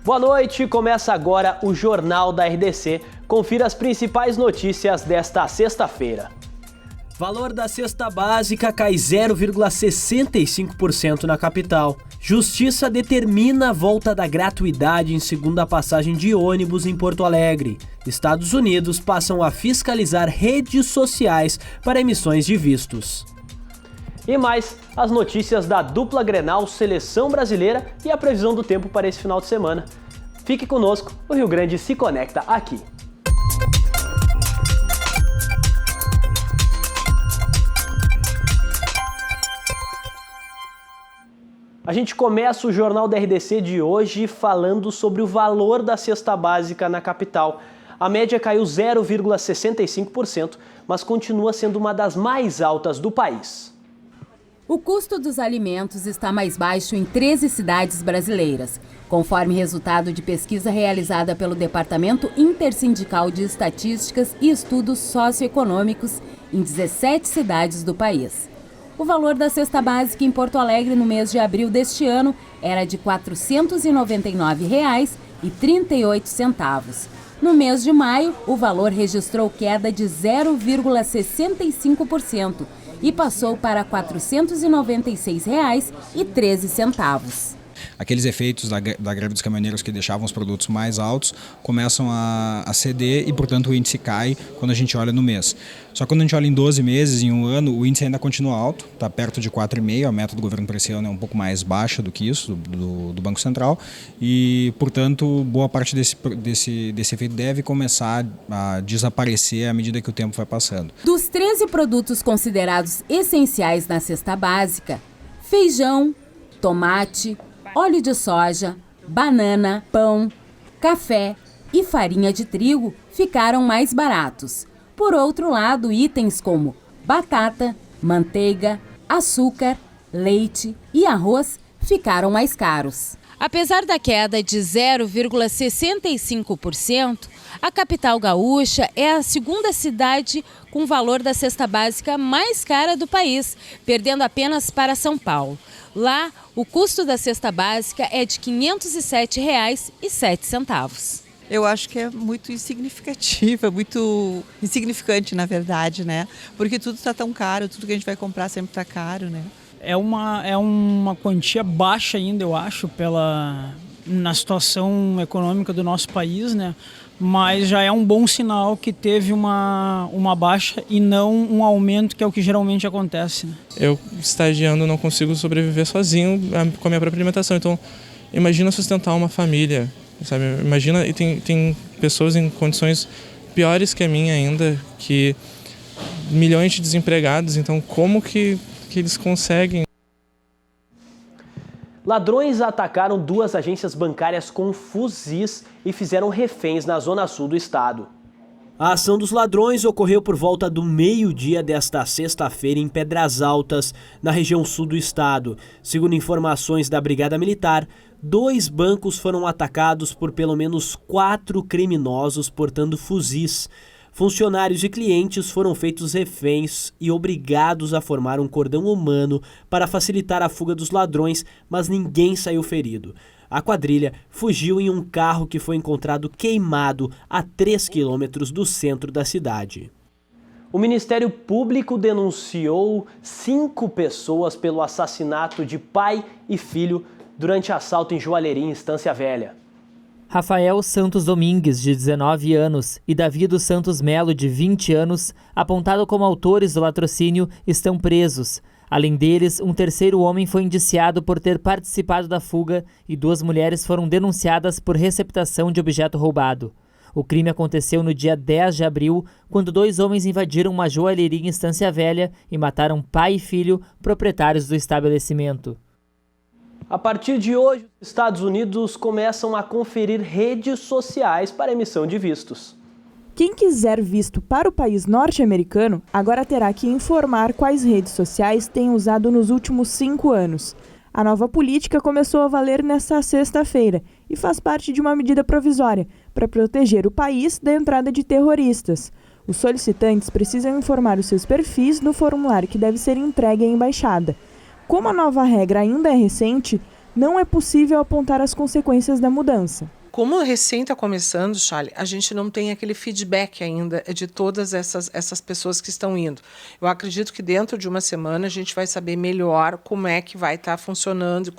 Boa noite, começa agora o Jornal da RDC. Confira as principais notícias desta sexta-feira. Valor da cesta básica cai 0,65% na capital. Justiça determina a volta da gratuidade em segunda passagem de ônibus em Porto Alegre. Estados Unidos passam a fiscalizar redes sociais para emissões de vistos. E mais, as notícias da dupla Grenal, Seleção Brasileira e a previsão do tempo para esse final de semana. Fique conosco, o Rio Grande se conecta aqui. A gente começa o Jornal da RDC de hoje falando sobre o valor da cesta básica na capital. A média caiu 0,65%, mas continua sendo uma das mais altas do país. O custo dos alimentos está mais baixo em 13 cidades brasileiras, conforme resultado de pesquisa realizada pelo Departamento Intersindical de Estatísticas e Estudos Socioeconômicos em 17 cidades do país. O valor da cesta básica em Porto Alegre no mês de abril deste ano era de R$ 499,38. No mês de maio, o valor registrou queda de 0,65% e passou para R$ 496,13. Aqueles efeitos da greve dos caminhoneiros que deixavam os produtos mais altos começam a ceder e, portanto, o índice cai quando a gente olha no mês. Só que quando a gente olha em 12 meses, em um ano, o índice ainda continua alto, está perto de 4,5%, a meta do governo para esse ano é um pouco mais baixa do que isso, do Banco Central, e, portanto, boa parte desse efeito deve começar a desaparecer à medida que o tempo vai passando. Dos 13 produtos considerados essenciais na cesta básica, feijão, tomate, óleo de soja, banana, pão, café e farinha de trigo ficaram mais baratos. Por outro lado, itens como batata, manteiga, açúcar, leite e arroz ficaram mais caros. Apesar da queda de 0,65%, a capital gaúcha é a segunda cidade com o valor da cesta básica mais cara do país, perdendo apenas para São Paulo. Lá, o custo da cesta básica é de R$ 507,07. Eu acho que é muito insignificativa, muito insignificante, na verdade, né? Porque tudo está tão caro, tudo que a gente vai comprar sempre está caro, né? É uma quantia baixa ainda, eu acho, na situação econômica do nosso país, né? Mas já é um bom sinal que teve uma baixa e não um aumento, que é o que geralmente acontece, né? Eu, estagiando, não consigo sobreviver sozinho com a minha própria alimentação. Então, imagina sustentar uma família, sabe? Imagina, e tem pessoas em condições piores que a minha ainda, que milhões de desempregados. Então, como que eles conseguem? Ladrões atacaram 2 agências bancárias com fuzis e fizeram reféns na zona sul do estado. A ação dos ladrões ocorreu por volta do meio-dia desta sexta-feira em Pedras Altas, na região sul do estado. Segundo informações da Brigada Militar, 2 bancos foram atacados por pelo menos 4 criminosos portando fuzis. Funcionários e clientes foram feitos reféns e obrigados a formar um cordão humano para facilitar a fuga dos ladrões, mas ninguém saiu ferido. A quadrilha fugiu em um carro que foi encontrado queimado a 3 quilômetros do centro da cidade. O Ministério Público denunciou 5 pessoas pelo assassinato de pai e filho durante assalto em joalheria em Estância Velha. Rafael Santos Domingues, de 19 anos, e Davi dos Santos Melo, de 20 anos, apontados como autores do latrocínio, estão presos. Além deles, um terceiro homem foi indiciado por ter participado da fuga e 2 mulheres foram denunciadas por receptação de objeto roubado. O crime aconteceu no dia 10 de abril, quando 2 homens invadiram uma joalheria em Estância Velha e mataram pai e filho, proprietários do estabelecimento. A partir de hoje, os Estados Unidos começam a conferir redes sociais para emissão de vistos. Quem quiser visto para o país norte-americano, agora terá que informar quais redes sociais tem usado nos últimos 5 anos. A nova política começou a valer nesta sexta-feira e faz parte de uma medida provisória para proteger o país da entrada de terroristas. Os solicitantes precisam informar os seus perfis no formulário que deve ser entregue à embaixada. Como a nova regra ainda é recente, não é possível apontar as consequências da mudança. Como recém está começando, Charlie, a gente não tem aquele feedback ainda de todas essas pessoas que estão indo. Eu acredito que dentro de uma semana a gente vai saber melhor como é que vai estar funcionando,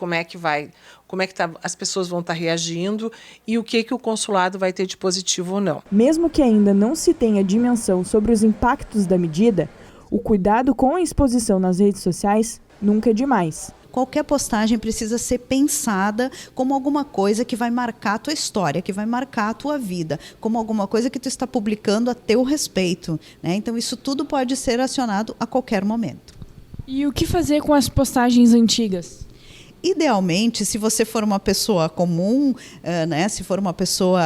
as pessoas vão estar reagindo e o que o consulado vai ter de positivo ou não. Mesmo que ainda não se tenha dimensão sobre os impactos da medida, o cuidado com a exposição nas redes sociais nunca é demais. Qualquer postagem precisa ser pensada como alguma coisa que vai marcar a tua história, que vai marcar a tua vida, como alguma coisa que tu está publicando a teu respeito, né? Então isso tudo pode ser acionado a qualquer momento. E o que fazer com as postagens antigas? Idealmente, se você for uma pessoa comum, né, se for uma pessoa,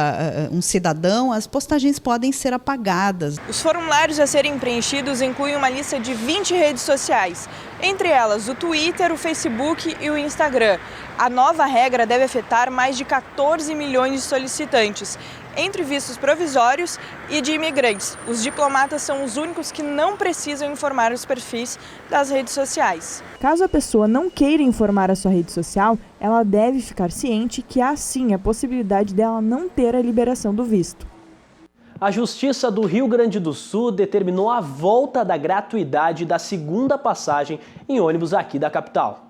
um cidadão, as postagens podem ser apagadas. Os formulários a serem preenchidos incluem uma lista de 20 redes sociais, entre elas o Twitter, o Facebook e o Instagram. A nova regra deve afetar mais de 14 milhões de solicitantes, entre vistos provisórios e de imigrantes. Os diplomatas são os únicos que não precisam informar os perfis das redes sociais. Caso a pessoa não queira informar a sua rede social, ela deve ficar ciente que há sim a possibilidade dela não ter a liberação do visto. A Justiça do Rio Grande do Sul determinou a volta da gratuidade da segunda passagem em ônibus aqui da capital.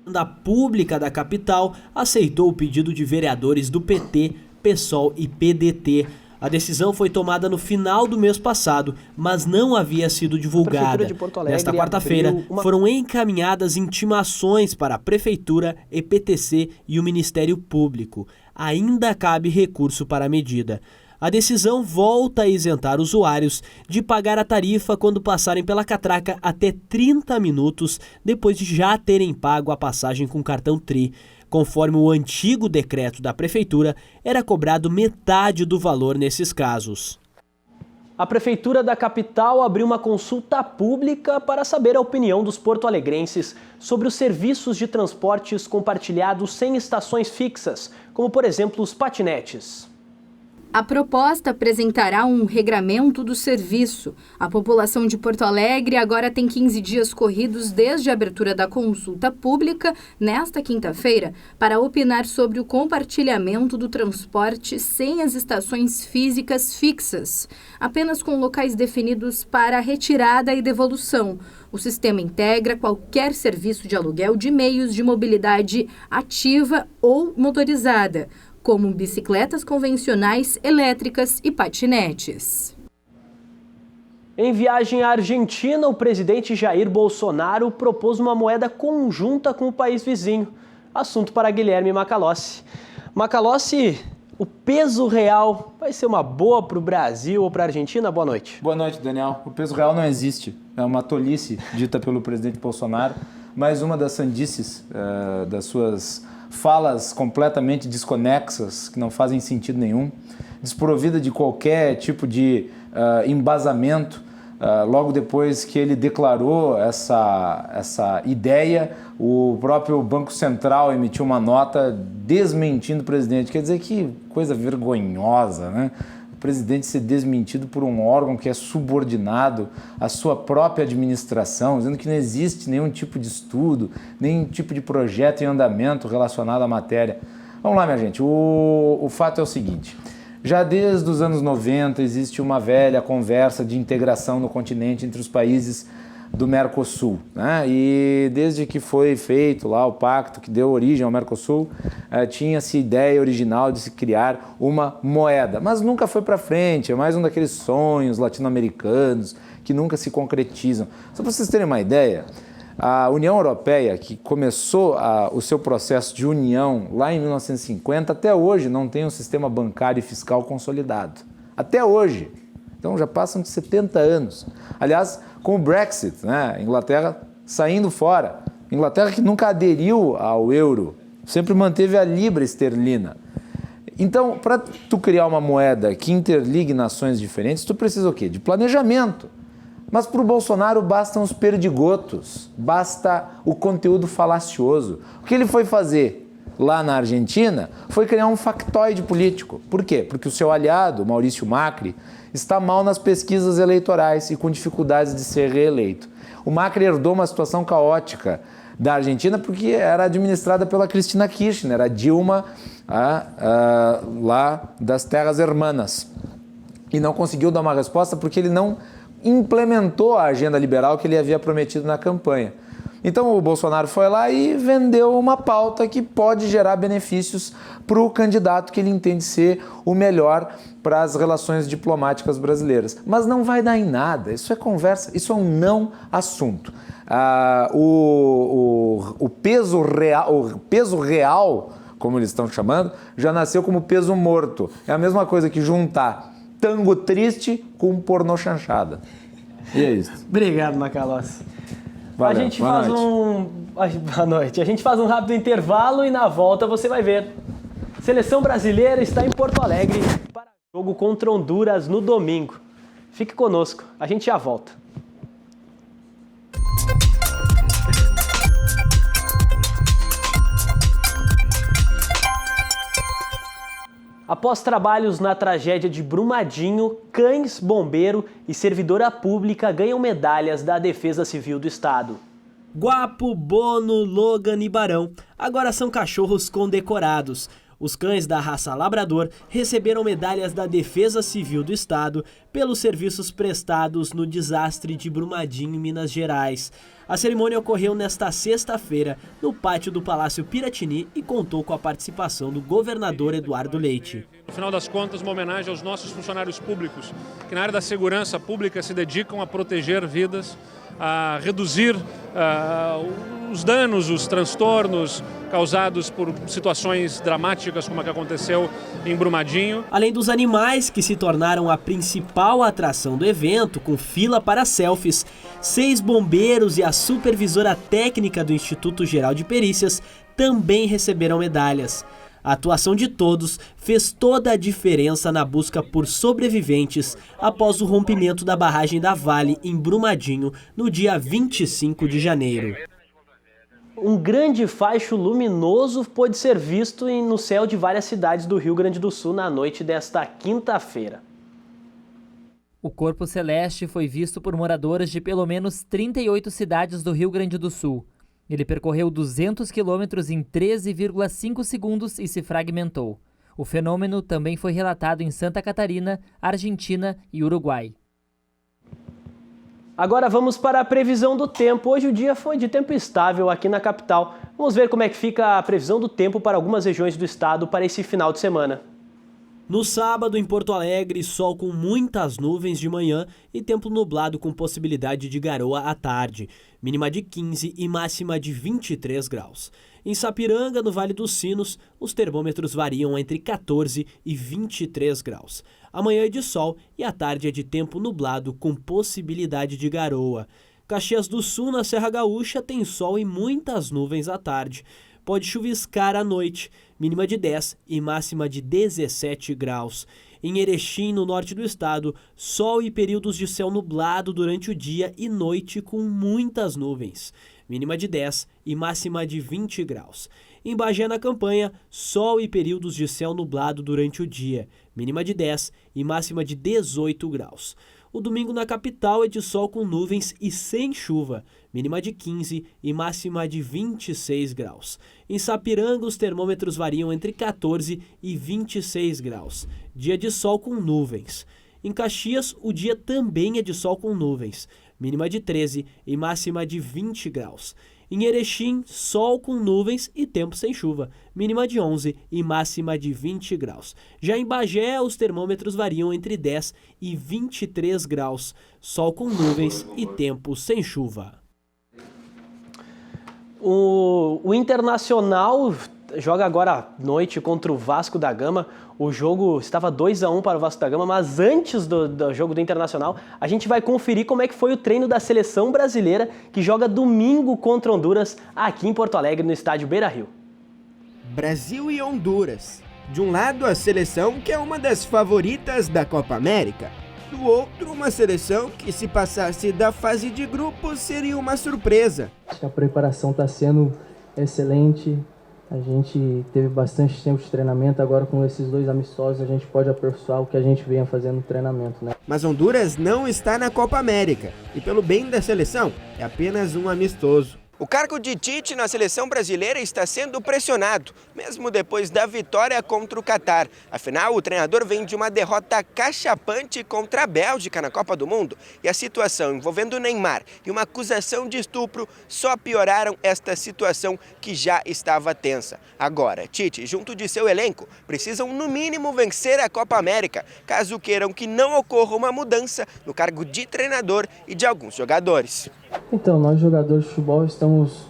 Da pública da capital aceitou o pedido de vereadores do PT, PSOL e PDT. A decisão foi tomada no final do mês passado, mas não havia sido divulgada. Nesta quarta-feira, foram encaminhadas intimações para a Prefeitura, EPTC e o Ministério Público. Ainda cabe recurso para a medida. A decisão volta a isentar usuários de pagar a tarifa quando passarem pela catraca até 30 minutos depois de já terem pago a passagem com cartão TRI. Conforme o antigo decreto da Prefeitura, era cobrado metade do valor nesses casos. A Prefeitura da capital abriu uma consulta pública para saber a opinião dos porto-alegrenses sobre os serviços de transportes compartilhados sem estações fixas, como por exemplo os patinetes. A proposta apresentará um regramento do serviço. A população de Porto Alegre agora tem 15 dias corridos desde a abertura da consulta pública, nesta quinta-feira, para opinar sobre o compartilhamento do transporte sem as estações físicas fixas, apenas com locais definidos para retirada e devolução. O sistema integra qualquer serviço de aluguel de meios de mobilidade ativa ou motorizada, como bicicletas convencionais, elétricas e patinetes. Em viagem à Argentina, o presidente Jair Bolsonaro propôs uma moeda conjunta com o país vizinho. Assunto para Guilherme Macalossi. Macalossi, o peso real vai ser uma boa para o Brasil ou para a Argentina? Boa noite. Boa noite, Daniel. O peso real não existe. É uma tolice dita pelo presidente Bolsonaro. Mais uma das sandices das suas falas completamente desconexas, que não fazem sentido nenhum, desprovida de qualquer tipo de embasamento. Logo depois que ele declarou essa ideia, o próprio Banco Central emitiu uma nota desmentindo o presidente. Quer dizer, que coisa vergonhosa, né? O presidente ser desmentido por um órgão que é subordinado à sua própria administração, dizendo que não existe nenhum tipo de estudo, nenhum tipo de projeto em andamento relacionado à matéria. Vamos lá, minha gente, o fato é o seguinte: já desde os anos 90 existe uma velha conversa de integração no continente entre os países do Mercosul, né? E desde que foi feito lá o pacto que deu origem ao Mercosul, tinha-se ideia original de se criar uma moeda, mas nunca foi para frente. É mais um daqueles sonhos latino-americanos que nunca se concretizam. Só para vocês terem uma ideia, a União Europeia, que começou o seu processo de união lá em 1950, até hoje não tem um sistema bancário e fiscal consolidado. Até hoje. Então já passam de 70 anos. Aliás, com o Brexit, né? Inglaterra saindo fora. Inglaterra que nunca aderiu ao euro, sempre manteve a libra esterlina. Então, para tu criar uma moeda que interligue nações diferentes, tu precisa o quê? De planejamento. Mas para o Bolsonaro bastam os perdigotos, basta o conteúdo falacioso. O que ele foi fazer lá na Argentina foi criar um factoide político. Por quê? Porque o seu aliado, Maurício Macri, está mal nas pesquisas eleitorais e com dificuldades de ser reeleito. O Macri herdou uma situação caótica da Argentina, porque era administrada pela Cristina Kirchner, a Dilma lá das Terras Hermanas. E não conseguiu dar uma resposta porque ele não implementou a agenda liberal que ele havia prometido na campanha. Então o Bolsonaro foi lá e vendeu uma pauta que pode gerar benefícios para o candidato que ele entende ser o melhor para as relações diplomáticas brasileiras. Mas não vai dar em nada, isso é conversa, isso é um não assunto. O peso real, como eles estão chamando, já nasceu como peso morto. É a mesma coisa que juntar tango triste com pornô chanchada. E é isso. Obrigado, Macalossi. Valeu. A gente faz boa noite. A gente faz um rápido intervalo e na volta você vai ver. Seleção brasileira está em Porto Alegre para o jogo contra Honduras no domingo. Fique conosco, a gente já volta. Após trabalhos na tragédia de Brumadinho, cães, bombeiro e servidora pública ganham medalhas da Defesa Civil do Estado. Guapo, Bono, Logan e Barão agora são cachorros condecorados. Os cães da raça Labrador receberam medalhas da Defesa Civil do Estado pelos serviços prestados no desastre de Brumadinho, em Minas Gerais. A cerimônia ocorreu nesta sexta-feira no pátio do Palácio Piratini e contou com a participação do governador Eduardo Leite. No final das contas, uma homenagem aos nossos funcionários públicos, que na área da segurança pública se dedicam a proteger vidas, a reduzir os danos, os transtornos causados por situações dramáticas como a que aconteceu em Brumadinho. Além dos animais, que se tornaram a principal atração do evento, com fila para selfies, 6 bombeiros e a supervisora técnica do Instituto Geral de Perícias também receberam medalhas. A atuação de todos fez toda a diferença na busca por sobreviventes após o rompimento da barragem da Vale em Brumadinho no dia 25 de janeiro. Um grande faixo luminoso pôde ser visto no céu de várias cidades do Rio Grande do Sul na noite desta quinta-feira. O corpo celeste foi visto por moradores de pelo menos 38 cidades do Rio Grande do Sul. Ele percorreu 200 quilômetros em 13,5 segundos e se fragmentou. O fenômeno também foi relatado em Santa Catarina, Argentina e Uruguai. Agora vamos para a previsão do tempo. Hoje o dia foi de tempo estável aqui na capital. Vamos ver como é que fica a previsão do tempo para algumas regiões do estado para esse final de semana. No sábado, em Porto Alegre, sol com muitas nuvens de manhã e tempo nublado com possibilidade de garoa à tarde. Mínima de 15 e máxima de 23 graus. Em Sapiranga, no Vale dos Sinos, os termômetros variam entre 14 e 23 graus. Amanhã é de sol e à tarde é de tempo nublado com possibilidade de garoa. Caxias do Sul, na Serra Gaúcha, tem sol e muitas nuvens à tarde. Pode chuviscar à noite, mínima de 10 e máxima de 17 graus. Em Erechim, no norte do estado, sol e períodos de céu nublado durante o dia e noite com muitas nuvens. Mínima de 10 e máxima de 20 graus. Em Bagé, na Campanha, sol e períodos de céu nublado durante o dia. Mínima de 10 e máxima de 18 graus. O domingo na capital é de sol com nuvens e sem chuva, mínima de 15 e máxima de 26 graus. Em Sapiranga, os termômetros variam entre 14 e 26 graus, dia de sol com nuvens. Em Caxias, o dia também é de sol com nuvens, mínima de 13 e máxima de 20 graus. Em Erechim, sol com nuvens e tempo sem chuva, mínima de 11 e máxima de 20 graus. Já em Bagé, os termômetros variam entre 10 e 23 graus, sol com nuvens e tempo sem chuva. O Internacional joga agora à noite contra o Vasco da Gama. O jogo estava 2-1 para o Vasco da Gama, mas antes do jogo do Internacional, a gente vai conferir como é que foi o treino da seleção brasileira, que joga domingo contra Honduras, aqui em Porto Alegre, no estádio Beira-Rio. Brasil e Honduras. De um lado, a seleção que é uma das favoritas da Copa América. Do outro, uma seleção que, se passasse da fase de grupos, seria uma surpresa. Acho que a preparação está sendo excelente. A gente teve bastante tempo de treinamento, agora com esses 2 amistosos a gente pode aperfeiçoar o que a gente venha fazendo no treinamento, né? Mas Honduras não está na Copa América e, pelo bem da seleção, é apenas um amistoso. O cargo de Tite na seleção brasileira está sendo pressionado, mesmo depois da vitória contra o Catar. Afinal, o treinador vem de uma derrota cachapante contra a Bélgica na Copa do Mundo. E a situação envolvendo o Neymar e uma acusação de estupro só pioraram esta situação que já estava tensa. Agora, Tite, junto de seu elenco, precisam no mínimo vencer a Copa América, caso queiram que não ocorra uma mudança no cargo de treinador e de alguns jogadores. Então, nós jogadores de futebol estamos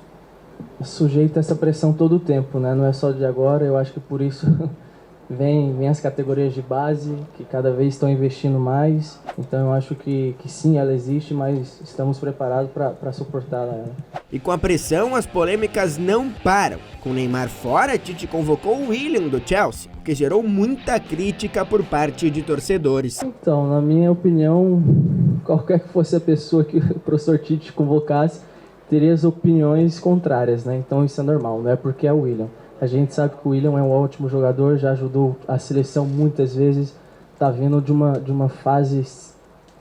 sujeitos a essa pressão todo o tempo, né? Não é só de agora, eu acho que por isso vem as categorias de base, que cada vez estão investindo mais. Então eu acho que sim, ela existe, mas estamos preparados para suportá-la. E com a pressão, as polêmicas não param. Com o Neymar fora, Tite convocou o Willian do Chelsea, o que gerou muita crítica por parte de torcedores. Então, na minha opinião, qualquer que fosse a pessoa que o professor Tite convocasse, teria as opiniões contrárias, né? Então isso é normal, não é porque é o Willian. A gente sabe que o Willian é um ótimo jogador, já ajudou a seleção muitas vezes, está vindo de uma fase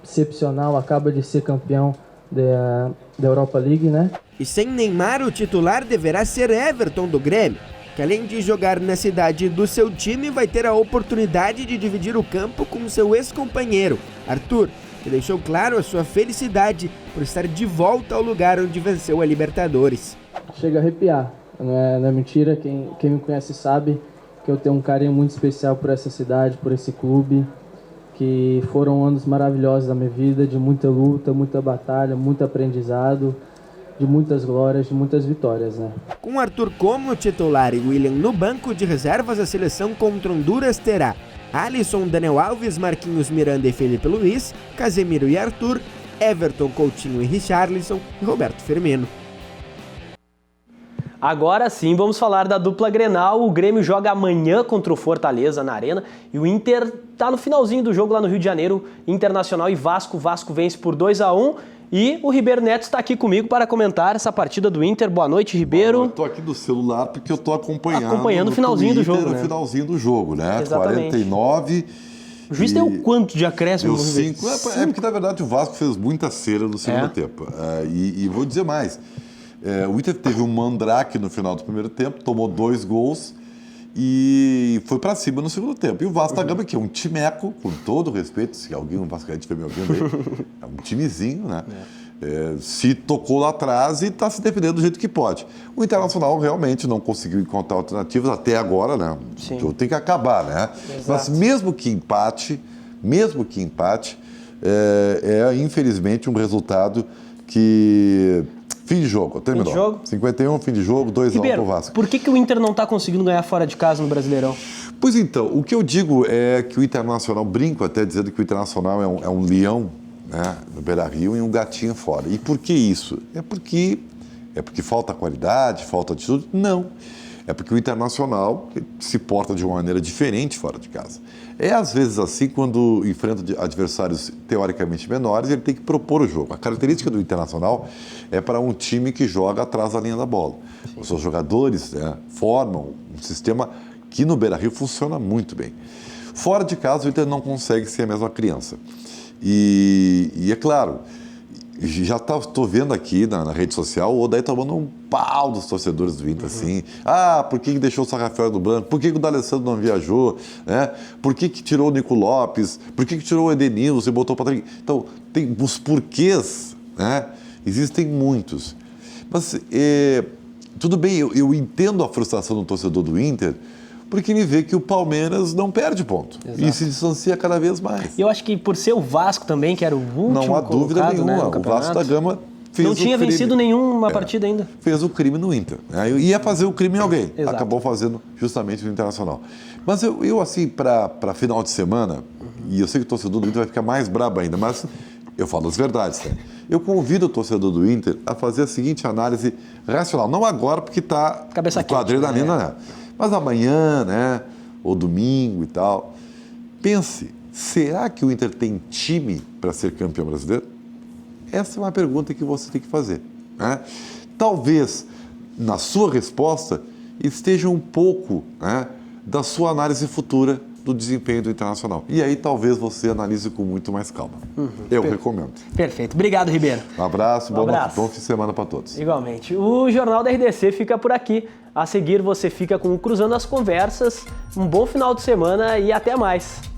excepcional, acaba de ser campeão da Europa League, né? E sem Neymar, o titular deverá ser Everton do Grêmio, que além de jogar na cidade do seu time, vai ter a oportunidade de dividir o campo com seu ex-companheiro, Arthur, que deixou claro a sua felicidade por estar de volta ao lugar onde venceu a Libertadores. Chega a arrepiar, não é mentira, quem me conhece sabe que eu tenho um carinho muito especial por essa cidade, por esse clube, que foram anos maravilhosos da minha vida, de muita luta, muita batalha, muito aprendizado, de muitas glórias, de muitas vitórias, né? Com Arthur como titular e Willian no banco de reservas, a seleção contra Honduras terá Alisson, Daniel Alves, Marquinhos, Miranda e Felipe Luiz, Casemiro e Arthur, Everton, Coutinho e Richarlison e Roberto Firmino. Agora sim, vamos falar da dupla Grenal. O Grêmio joga amanhã contra o Fortaleza na Arena e o Inter tá no finalzinho do jogo lá no Rio de Janeiro, Internacional e Vasco. Vasco vence por 2-1 e o Ribeiro Neto está aqui comigo para comentar essa partida do Inter. Boa noite, Ribeiro. Eu tô aqui do celular porque eu tô acompanhando o finalzinho do jogo, né? O finalzinho do jogo, né? Exatamente. 49. O juiz deu quanto de acréscimo? Deu 5. É porque, na verdade, o Vasco fez muita cera no segundo tempo. E vou dizer mais. O Inter teve um mandrake no final do primeiro tempo, tomou 2 gols e foi para cima no segundo tempo. E o Vasco da Gama, que é um timeco, com todo respeito, se alguém, um vascaíno estiver me ouvindo aí, é um timezinho, né? Se tocou lá atrás e está se defendendo do jeito que pode. O Internacional realmente não conseguiu encontrar alternativas até agora, né? Sim. Então tem que acabar, né? Exato. Mas mesmo que empate, infelizmente um resultado que... Fim de jogo, terminou. Fim de jogo? 51, fim de jogo, 2-1 pro Vasco. Por que o Inter não está conseguindo ganhar fora de casa no Brasileirão? Pois então, o que eu digo é que o Internacional, brinco até dizendo que o Internacional é um leão, né, no Beira-Rio e um gatinho fora. E por que isso? É porque falta qualidade, falta atitude? Não. É porque o Internacional se porta de uma maneira diferente fora de casa. É às vezes assim quando enfrenta adversários teoricamente menores, ele tem que propor o jogo. A característica do Internacional é para um time que joga atrás da linha da bola. Sim. Os seus jogadores formam um sistema que no Beira-Rio funciona muito bem. Fora de casa, o Inter não consegue ser a mesma criança. E é claro, já estou vendo aqui na rede social o Odair tomando um pau dos torcedores do Inter, assim. Por que deixou o Sarrafiori do banco? Por que o D'Alessandro não viajou? Né? Por que tirou o Nico Lopes? Por que tirou o Edenilson e botou o Patrick? Então, tem os porquês, né? Existem muitos. Mas, tudo bem, eu entendo a frustração do torcedor do Inter, porque ele vê que o Palmeiras não perde ponto. Exato. E se distancia cada vez mais. E eu acho que por ser o Vasco também, que era o último não há dúvida nenhuma, né, o Vasco da Gama fez não tinha vencido nenhuma partida ainda. Fez o crime no Inter. Ia fazer o crime em alguém. Exato. Acabou fazendo justamente no Internacional. Mas eu assim, para final de semana, e eu sei que o torcedor do Inter vai ficar mais brabo ainda, mas eu falo as verdades, né? Eu convido o torcedor do Inter a fazer a seguinte análise racional. Não agora, porque está com a adrenalina, né? Mas amanhã, né? Ou domingo e tal. Pense, será que o Inter tem time para ser campeão brasileiro? Essa é uma pergunta que você tem que fazer, né? Talvez, na sua resposta, esteja um pouco, né, da sua análise futura do desempenho do Internacional. E aí talvez você analise com muito mais calma. Eu recomendo. Perfeito. Obrigado, Ribeiro. Um abraço, bom fim de semana para todos. Igualmente. O Jornal da RDC fica por aqui. A seguir você fica com o Cruzando as Conversas. Um bom final de semana e até mais.